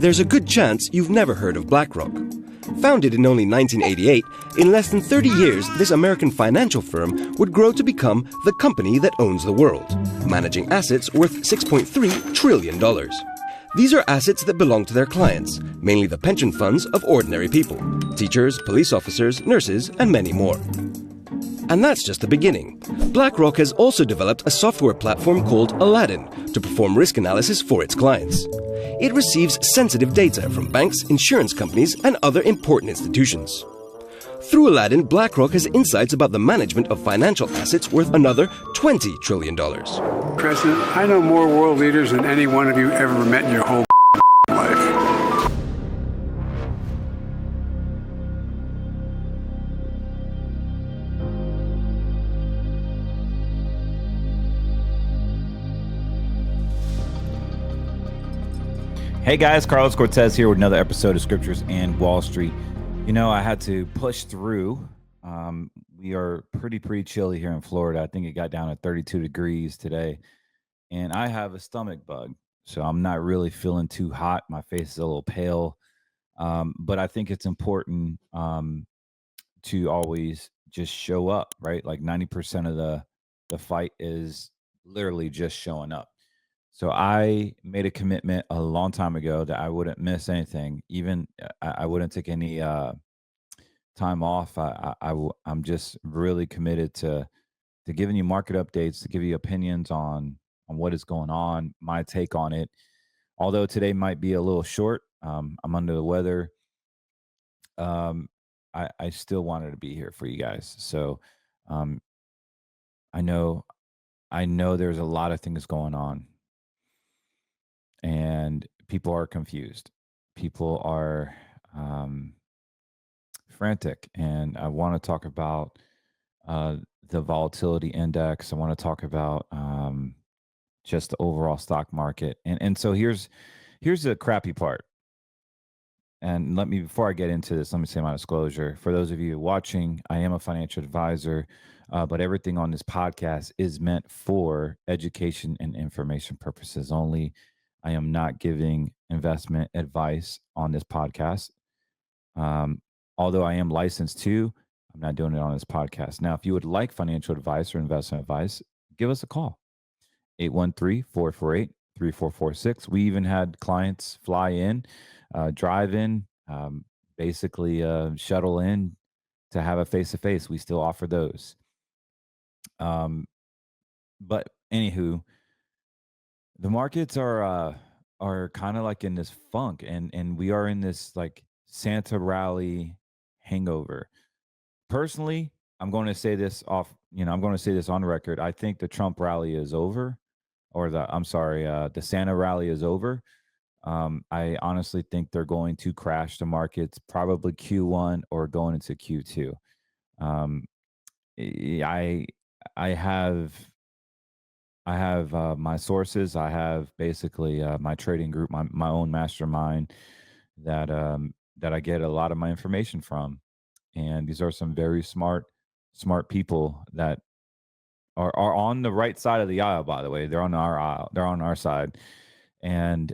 there's a good chance you've never heard of BlackRock. Founded in only 1988, in less than 30 years, this American financial firm would grow to become the company that owns the world, managing assets worth $6.3 trillion. These are assets that belong to their clients, mainly the pension funds of ordinary people, teachers, police officers, nurses, and many more. And that's just the beginning. BlackRock has also developed a software platform called Aladdin to perform risk analysis for its clients. It receives sensitive data from banks, insurance companies, and other important institutions. Through Aladdin, BlackRock has insights about the management of financial assets worth another $20 trillion. President, I know more world leaders than any one of you ever met in your whole life. Hey guys, Carlos Cortez here with another episode of Scriptures and Wall Street. You know, I had to push through. We are pretty chilly here in Florida. I think it got down to 32 degrees today. And I have a stomach bug, so I'm not really feeling too hot. My face is a little pale. But I think it's important to always just show up, right? Like 90% of the fight is literally just showing up. So I made a commitment a long time ago that I wouldn't miss anything. Even I wouldn't take any time off. I'm just really committed to giving you market updates, to give you opinions on what is going on, my take on it. Although today might be a little short, I'm under the weather. I still wanted to be here for you guys. So I know there's a lot of things going on. And people are confused. People are frantic. And I want to talk about the volatility index. I want to talk about just the overall stock market. And so here's the crappy part. And before I get into this, let me say my disclosure. For those of you watching, I am a financial advisor, but everything on this podcast is meant for education and information purposes only. I am not giving investment advice on this podcast. Although I am licensed to, I'm not doing it on this podcast. Now, if you would like financial advice or investment advice, give us a call. 813-448-3446. We even had clients fly in, drive in, basically shuttle in to have a face-to-face. We still offer those. But anywho, the markets are kind of like in this funk, and we are in this like Santa rally hangover. Personally, I'm going to say this I'm going to say this on record. I think the Trump rally is over, or the Santa rally is over. I honestly think they're going to crash the markets, probably Q1 or going into Q2. I have my sources. I have basically my trading group, my own mastermind that I get a lot of my information from. And these are some very smart people that are on the right side of the aisle, by the way. They're on our aisle. They're on our side. And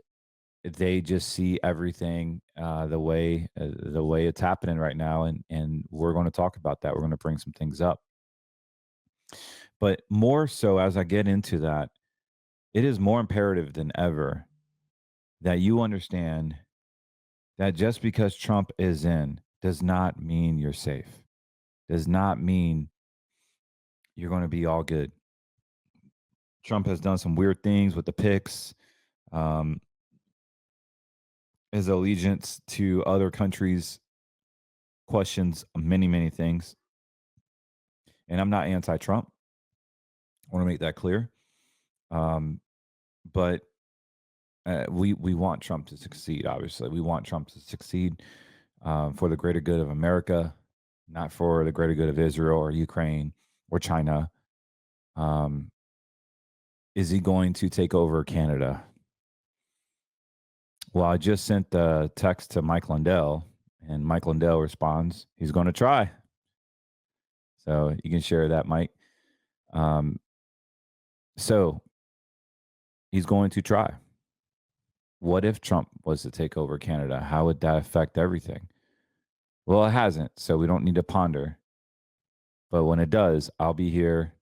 they just see everything the way it's happening right now. And we're going to talk about that. We're going to bring some things up. But more so, as I get into that, it is more imperative than ever that you understand that just because Trump is in does not mean you're safe, does not mean you're going to be all good. Trump has done some weird things with the picks, his allegiance to other countries questions many things. And I'm not anti-Trump. I want to make that clear. But we want Trump to succeed, obviously. We want Trump to succeed for the greater good of America, not for the greater good of Israel or Ukraine or China. Is he going to take over Canada? Well, I just sent the text to Mike Lindell, and Mike Lindell responds, he's going to try. So you can share that, Mike. So he's going to try. What if Trump was to take over Canada? How would that affect everything? Well, it hasn't, so we don't need to ponder. But when it does, I'll be here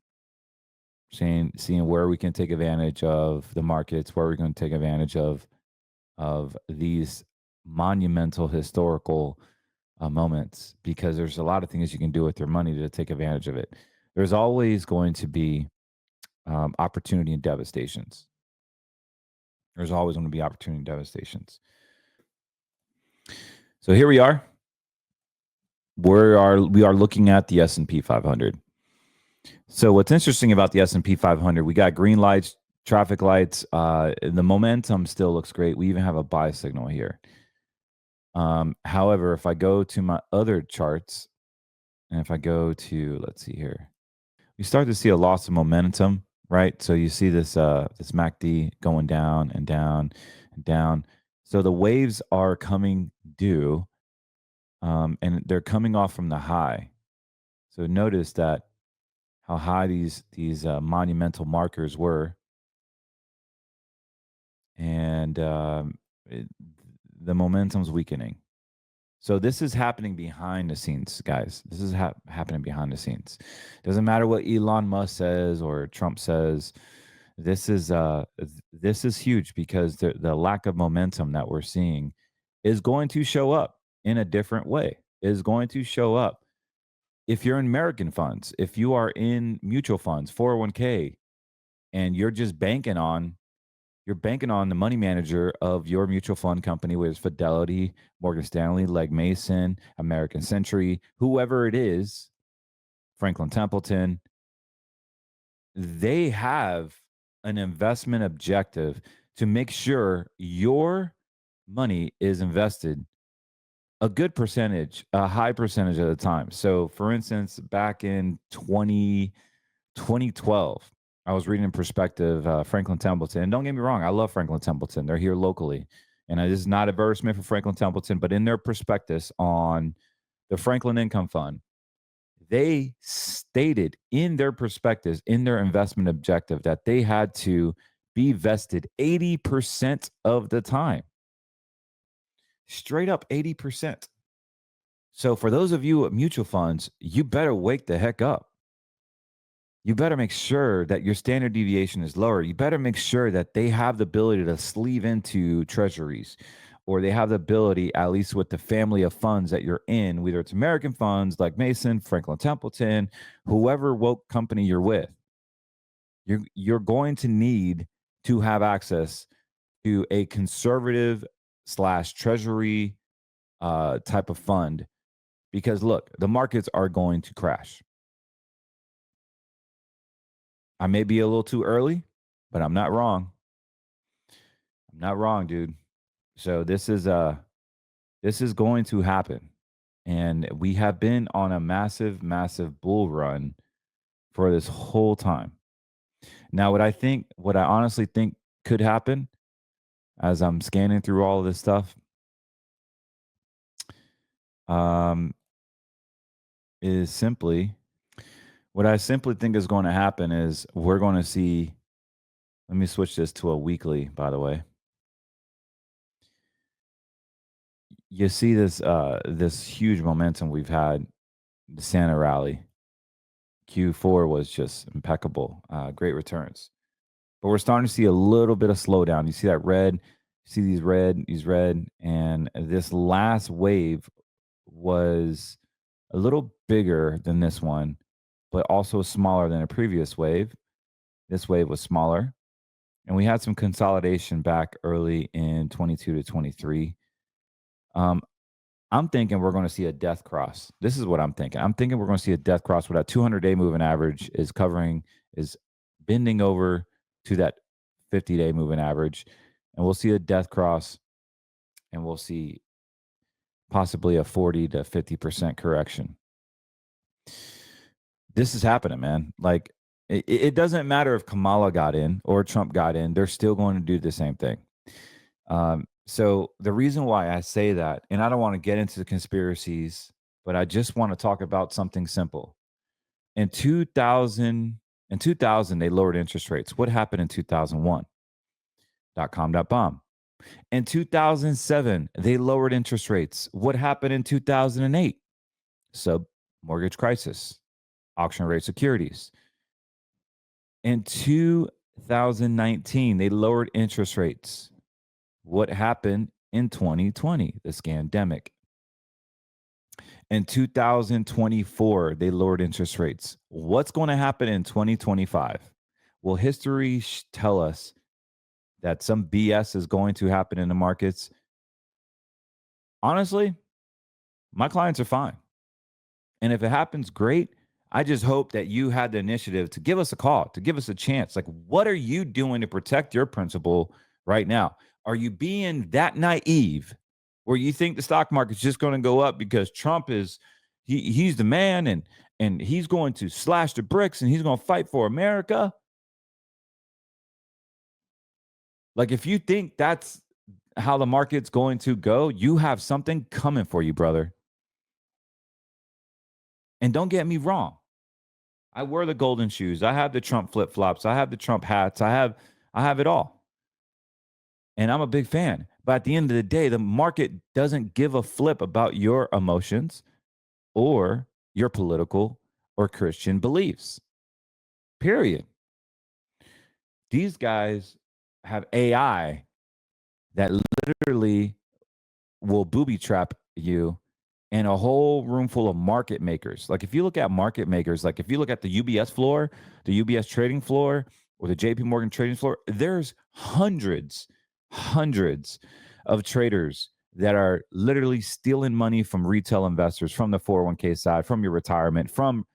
seeing where we can take advantage of the markets, where we're going to take advantage of these monumental historical moments, because there's a lot of things you can do with your money to take advantage of it. There's always going to be opportunity and devastations. There's always going to be opportunity and devastations. So here we are. We are looking at the S&P 500. So what's interesting about the S&P 500, we got green lights, traffic lights. The momentum still looks great. We even have a buy signal here. However, if I go to my other charts, and if I go to, let's see here, we start to see a loss of momentum, right? So you see this this MACD going down and down and down. So the waves are coming due, and they're coming off from the high. So notice that how high these monumental markers were, and the momentum's weakening. So this is happening behind the scenes, guys. This is happening behind the scenes. Doesn't matter what Elon Musk says or Trump says. This is huge, because the lack of momentum that we're seeing is going to show up in a different way. Is going to show up if you're in American funds, if you are in mutual funds, 401k, and you're just banking on the money manager of your mutual fund company, whether it's Fidelity, Morgan Stanley, Legg Mason, American Century, whoever it is, Franklin Templeton. They have an investment objective to make sure your money is invested a good percentage, a high percentage of the time. So, for instance, back in 2012, I was reading in Perspective, Franklin Templeton. And don't get me wrong, I love Franklin Templeton. They're here locally. And this is not advertisement for Franklin Templeton, but in their prospectus on the Franklin Income Fund, they stated in their prospectus, in their investment objective, that they had to be vested 80% of the time. Straight up 80%. So for those of you at mutual funds, you better wake the heck up. You better make sure that your standard deviation is lower. You better make sure that they have the ability to sleeve into treasuries, or they have the ability, at least with the family of funds that you're in, whether it's American funds like Mason, Franklin Templeton, whoever woke company you're with, you're going to need to have access to a conservative / treasury type of fund, because look, the markets are going to crash. I may be a little too early, but I'm not wrong. I'm not wrong, dude. So this is going to happen. And we have been on a massive, massive bull run for this whole time. Now, what I honestly think could happen, as I'm scanning through all of this stuff, is simply, what I simply think is going to happen is we're going to see, let me switch this to a weekly, by the way. You see this this huge momentum we've had, the Santa rally. Q4 was just impeccable, great returns. But we're starting to see a little bit of slowdown. You see that red, you see these red, and this last wave was a little bigger than this one, but also smaller than a previous wave. This wave was smaller. And we had some consolidation back early in 22 to 23. I'm thinking we're going to see a death cross. This is what I'm thinking. I'm thinking we're going to see a death cross where that 200-day moving average is bending over to that 50-day moving average. And we'll see a death cross, and we'll see possibly a 40 to 50% correction. This is happening, man. Like, it doesn't matter if Kamala got in or Trump got in. They're still going to do the same thing. So the reason why I say that, and I don't want to get into the conspiracies, but I just want to talk about something simple. In 2000, they lowered interest rates. What happened in 2001? .com.bomb. In 2007, they lowered interest rates. What happened in 2008? Sub-mortgage crisis, auction rate securities. In 2019, they lowered interest rates. What happened in 2020? The scandemic. In 2024, they lowered interest rates. What's going to happen in 2025? Will history tell us that some BS is going to happen in the markets? Honestly, my clients are fine. And if it happens, great. I just hope that you had the initiative to give us a call, to give us a chance. Like, what are you doing to protect your principal right now? Are you being that naive where you think the stock market's just going to go up because Trump is he's the man and he's going to slash the bricks and he's going to fight for America? Like, if you think that's how the market's going to go, you have something coming for you, brother. And don't get me wrong. I wear the golden shoes. I have the Trump flip-flops. I have the Trump hats. I have it all. And I'm a big fan. But at the end of the day, the market doesn't give a flip about your emotions or your political or Christian beliefs. Period. These guys have AI that literally will booby trap you and a whole room full of market makers. Like, if you look at market makers, like if you look at the UBS floor, the UBS trading floor, or the JP Morgan trading floor, there's hundreds of traders that are literally stealing money from retail investors, from the 401k side, from your retirement, from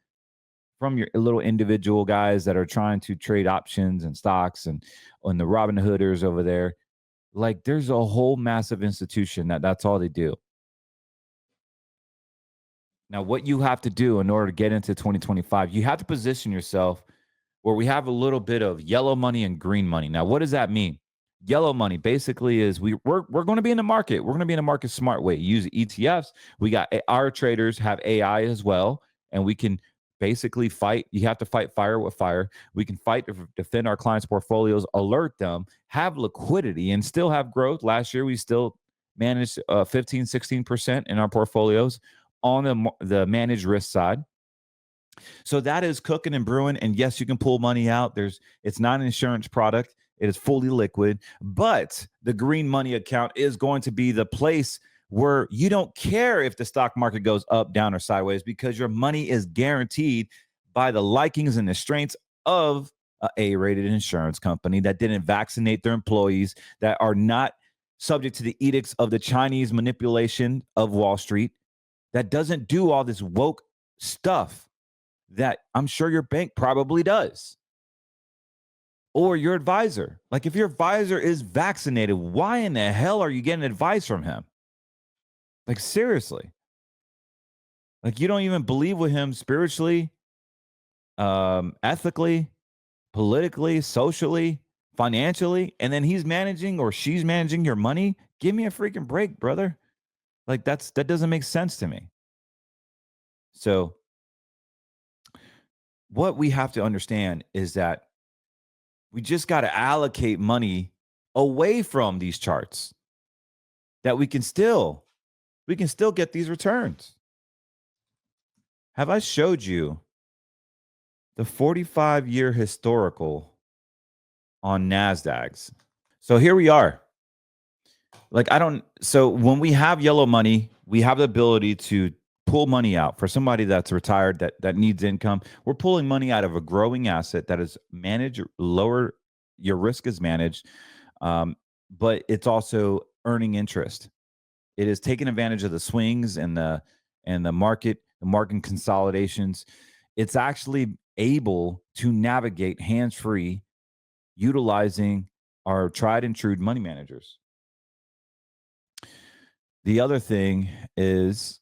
your little individual guys that are trying to trade options and stocks and the Robin Hooders over there. Like, there's a whole massive institution that's all they do. Now, what you have to do in order to get into 2025, you have to position yourself where we have a little bit of yellow money and green money. Now, what does that mean? Yellow money basically is we're going to be in the market. We're going to be in the market smart way. Use ETFs. We got our traders have AI as well, and we can basically fight. You have to fight fire with fire. We can fight to defend our clients' portfolios, alert them, have liquidity, and still have growth. Last year, we still managed 15, 16% in our portfolios on the managed risk side. So that is cooking and brewing. And yes, you can pull money out. It's not an insurance product. It is fully liquid. But the green money account is going to be the place where you don't care if the stock market goes up, down, or sideways, because your money is guaranteed by the likings and the strengths of an A-rated insurance company that didn't vaccinate their employees, that are not subject to the edicts of the Chinese manipulation of Wall Street, that doesn't do all this woke stuff that I'm sure your bank probably does. Or your advisor. Like, if your advisor is vaccinated, why in the hell are you getting advice from him? Like, seriously. Like, you don't even believe with him spiritually, ethically, politically, socially, financially, and then he's managing or she's managing your money? Give me a freaking break, brother. Like, that doesn't make sense to me. So what we have to understand is that we just got to allocate money away from these charts, that we can still get these returns. Have I showed you the 45-year historical on NASDAQs? So here we are. So when we have yellow money, we have the ability to pull money out for somebody that's retired that needs income. We're pulling money out of a growing asset that is managed, lower, your risk is managed, but it's also earning interest. It is taking advantage of the swings and the market consolidations. It's actually able to navigate hands-free, utilizing our tried and true money managers. The other thing is,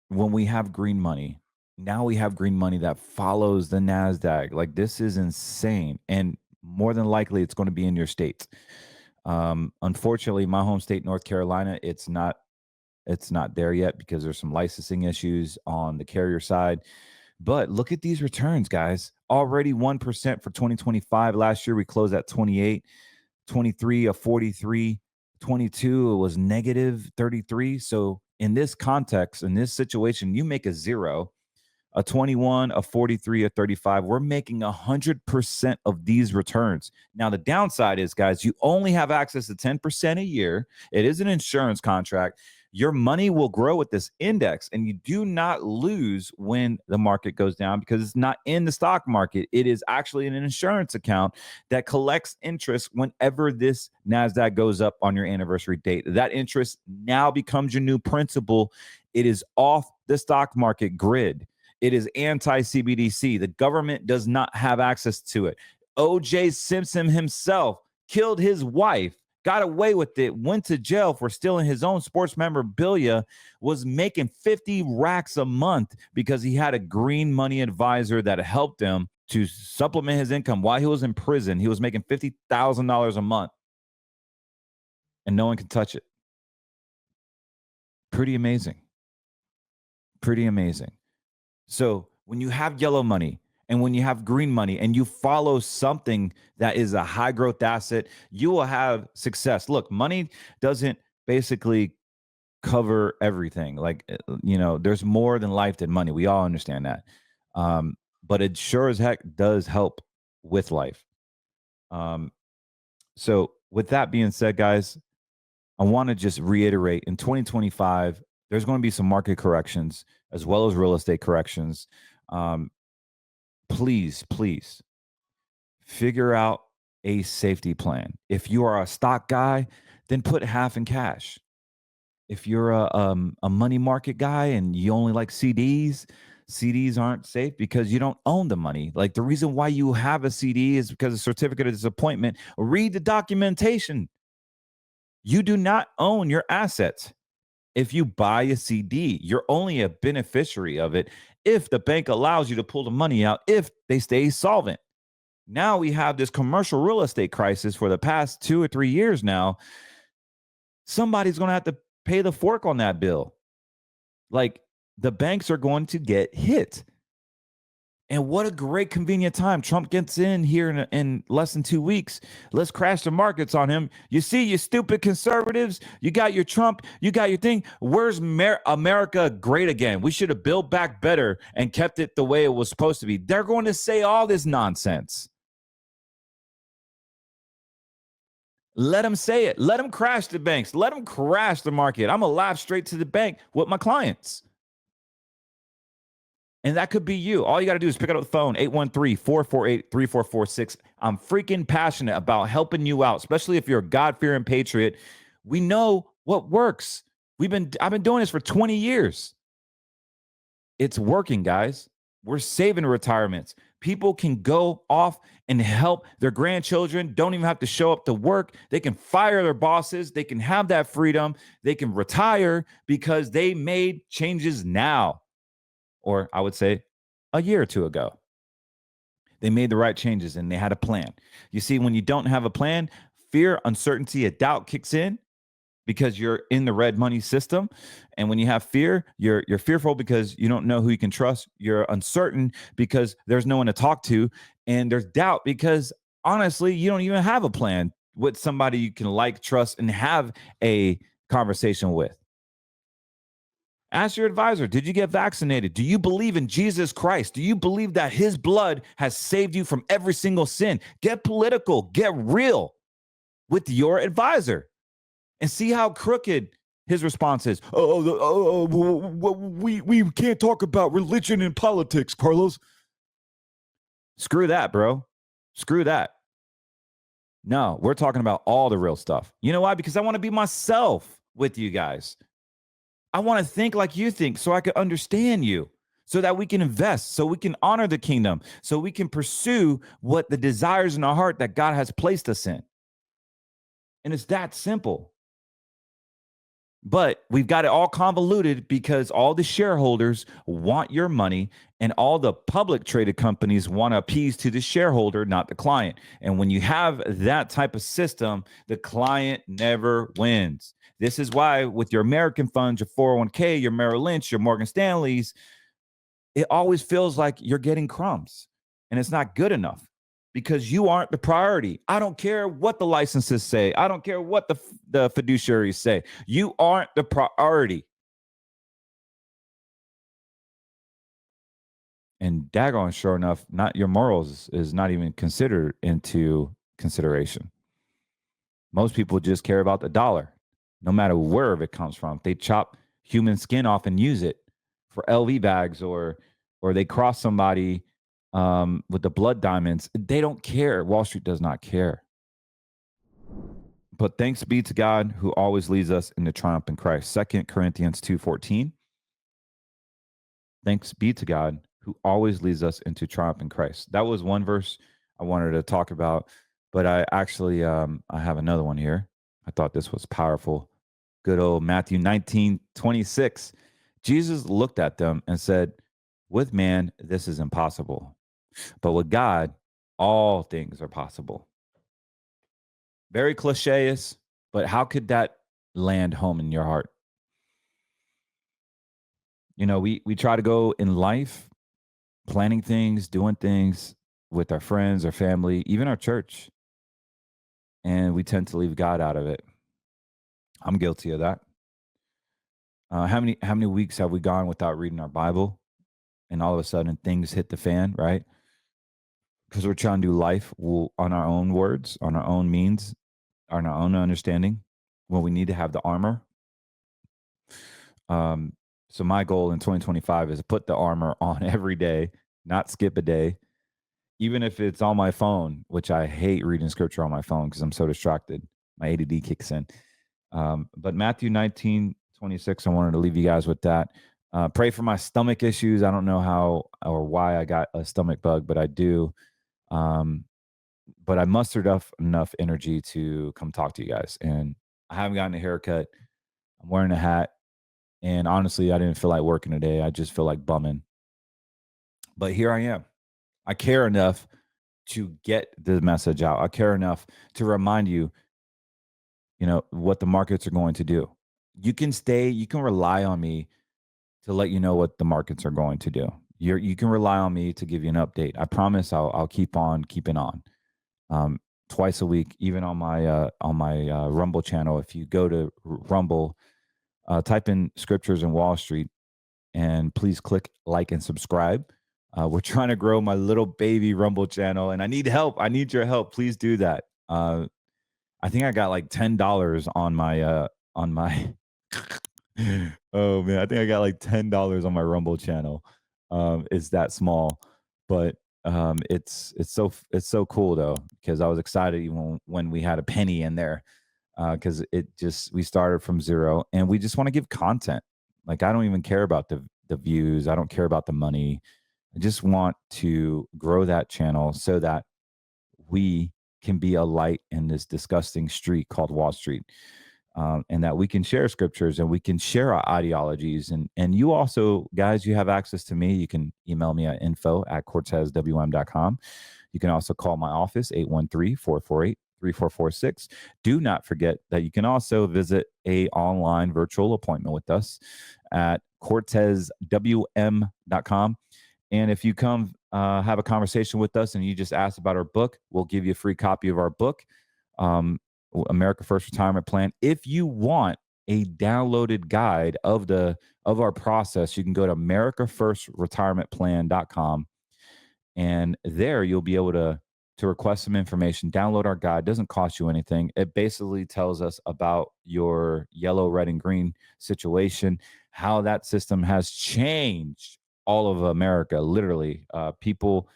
when we have green money, now we have green money that follows the NASDAQ. Like, this is insane. And more than likely, it's going to be in your state. Unfortunately, my home state, North Carolina, it's not there yet because there's some licensing issues on the carrier side. But look at these returns, guys. Already 1% for 2025. Last year, we closed at 28. 23, a 43, 22, it was negative 33. So in this context, in this situation, you make a 0, a 21, a 43, a 35. We're making 100% of these returns. Now, the downside is, guys, you only have access to 10% a year. It is an insurance contract. Your money will grow with this index, and you do not lose when the market goes down because it's not in the stock market. It is actually in an insurance account that collects interest whenever this NASDAQ goes up on your anniversary date. That interest now becomes your new principal. It is off the stock market grid. It is anti-CBDC. The government does not have access to it. O.J. Simpson himself killed his wife, got away with it, went to jail for stealing his own sports memorabilia, was making 50 racks a month because he had a green money advisor that helped him to supplement his income while he was in prison. He was making $50,000 a month, and no one can touch it. Pretty amazing. Pretty amazing. So when you have yellow money and when you have green money and you follow something that is a high growth asset, you will have success. Look, money doesn't basically cover everything. Like, there's more than life than money. We all understand that. But it sure as heck does help with life. So with that being said, guys, I want to just reiterate in 2025, there's going to be some market corrections as well as real estate corrections. Please figure out a safety plan. If you are a stock guy, then put half in cash. If you're a money market guy and you only like CDs aren't safe because you don't own the money. Like, the reason why you have a CD is because of certificate of disappointment. Read the documentation. You do not own your assets. If you buy a CD, you're only a beneficiary of it if the bank allows you to pull the money out, if they stay solvent. Now we have this commercial real estate crisis for the past 2 or 3 years now. Somebody's going to have to pay the fork on that bill. Like, the banks are going to get hit. And what a great convenient time. Trump gets in here in less than 2 weeks. Let's crash the markets on him. You see, you stupid conservatives, you got your Trump, you got your thing. Where's America great again? We should have built back better and kept it the way it was supposed to be. They're going to say all this nonsense. Let them say it. Let them crash the banks. Let them crash the market. I'm going to laugh straight to the bank with my clients. And that could be you. All you got to do is pick up the phone, 813-448-3446. I'm freaking passionate about helping you out, especially if you're a God-fearing patriot. We know what works. I've been doing this for 20 years. It's working, guys. We're saving retirements. People can go off and help their grandchildren, don't even have to show up to work. They can fire their bosses. They can have that freedom. They can retire because they made changes now. Or I would say a year or two ago. They made the right changes and they had a plan. You see, when you don't have a plan, fear, uncertainty, and doubt kicks in because you're in the red money system. And when you have fear, you're fearful because you don't know who you can trust. You're uncertain because there's no one to talk to. And there's doubt because, honestly, you don't even have a plan with somebody you can like, trust, and have a conversation with. Ask your advisor, did you get vaccinated? Do you believe in Jesus Christ? Do you believe that his blood has saved you from every single sin? Get political, get real with your advisor and see how crooked his response is. We can't talk about religion and politics, Carlos. Screw that, bro. Screw that. No, we're talking about all the real stuff. You know why? Because I want to be myself with you guys. I want to think like you think so I can understand you, so that we can invest, so we can honor the kingdom, so we can pursue what the desires in our heart that God has placed us in. And it's that simple. But we've got it all convoluted because all the shareholders want your money and all the public traded companies want to appease to the shareholder, not the client. And when you have that type of system, the client never wins. This is why with your American funds, your 401k, your Merrill Lynch, your Morgan Stanleys, it always feels like you're getting crumbs and it's not good enough because you aren't the priority. I don't care what the licenses say. I don't care what the fiduciaries say. You aren't the priority. And daggone sure enough, not your morals is not even considered into consideration. Most people just care about the dollar, no matter where it comes from. They chop human skin off and use it for LV bags, or they cross somebody with the blood diamonds. They don't care. Wall Street does not care. But thanks be to God who always leads us into triumph in Christ. 2 Corinthians 2:14. Thanks be to God who always leads us into triumph in Christ. That was one verse I wanted to talk about, but I actually I have another one here. I thought this was powerful. Good old Matthew 19:26. Jesus looked at them and said, with man, this is impossible, but with God, all things are possible. Very cliche-ish, but how could that land home in your heart? You know, we try to go in life planning things, doing things with our friends, our family, even our church, and we tend to leave God out of it. I'm guilty of that. How many weeks have we gone without reading our Bible, and all of a sudden things hit the fan, right? Because we're trying to do life on our own words, on our own means, on our own understanding, when we need to have the armor. So my goal in 2025 is to put the armor on every day, not skip a day, even if it's on my phone, which I hate reading scripture on my phone because I'm so distracted. My ADD kicks in. But Matthew 19:26, I wanted to leave you guys with that. Pray for my stomach issues. I don't know how or why I got a stomach bug, but I do. But I mustered up enough energy to come talk to you guys. And I haven't gotten a haircut. I'm wearing a hat. And honestly, I didn't feel like working today. I just feel like bumming. But here I am. I care enough to get the message out. I care enough to remind you, what the markets are going to do. You can rely on me to let you know what the markets are going to do. You can rely on me to give you an update. I promise I'll keep on keeping on. Twice a week, even on my Rumble channel. If you go to Rumble, type in scriptures in Wall Street, and please click like and subscribe. We're trying to grow my little baby Rumble channel, and I need help. I need your help. Please do that. I think I got like $10 on my oh man, I think I got like $10 on my Rumble channel. It's that small, but it's so cool though, because I was excited even when we had a penny in there, because we started from zero, and we just want to give content. Like, I don't even care about the views. I don't care about the money. I just want to grow that channel so that we can be a light in this disgusting street called Wall Street, and that we can share scriptures and we can share our ideologies. And you also, guys, you have access to me. You can email me at info@cortezwm.com. You can also call my office, 813-448-3446. Do not forget that you can also visit a online virtual appointment with us at cortezwm.com. And if you come have a conversation with us and you just ask about our book, we'll give you a free copy of our book, America First Retirement Plan. If you want a downloaded guide of our process, you can go to americafirstretirementplan.com, and there you'll be able to request some information, download our guide. It doesn't cost you anything. It basically tells us about your yellow, red, and green situation, how that system has changed all of America. Literally, people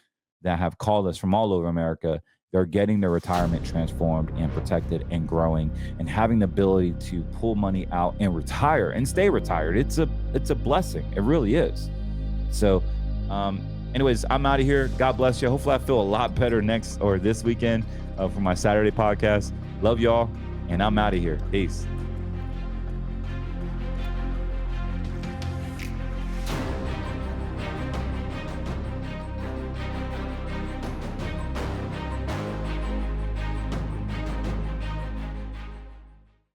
that have called us from all over America, they're getting their retirement transformed and protected and growing and having the ability to pull money out and retire and stay retired. It's a blessing. It really is. So, anyways, I'm out of here. God bless you. Hopefully I feel a lot better this weekend for my Saturday podcast. Love y'all, and I'm out of here. Peace.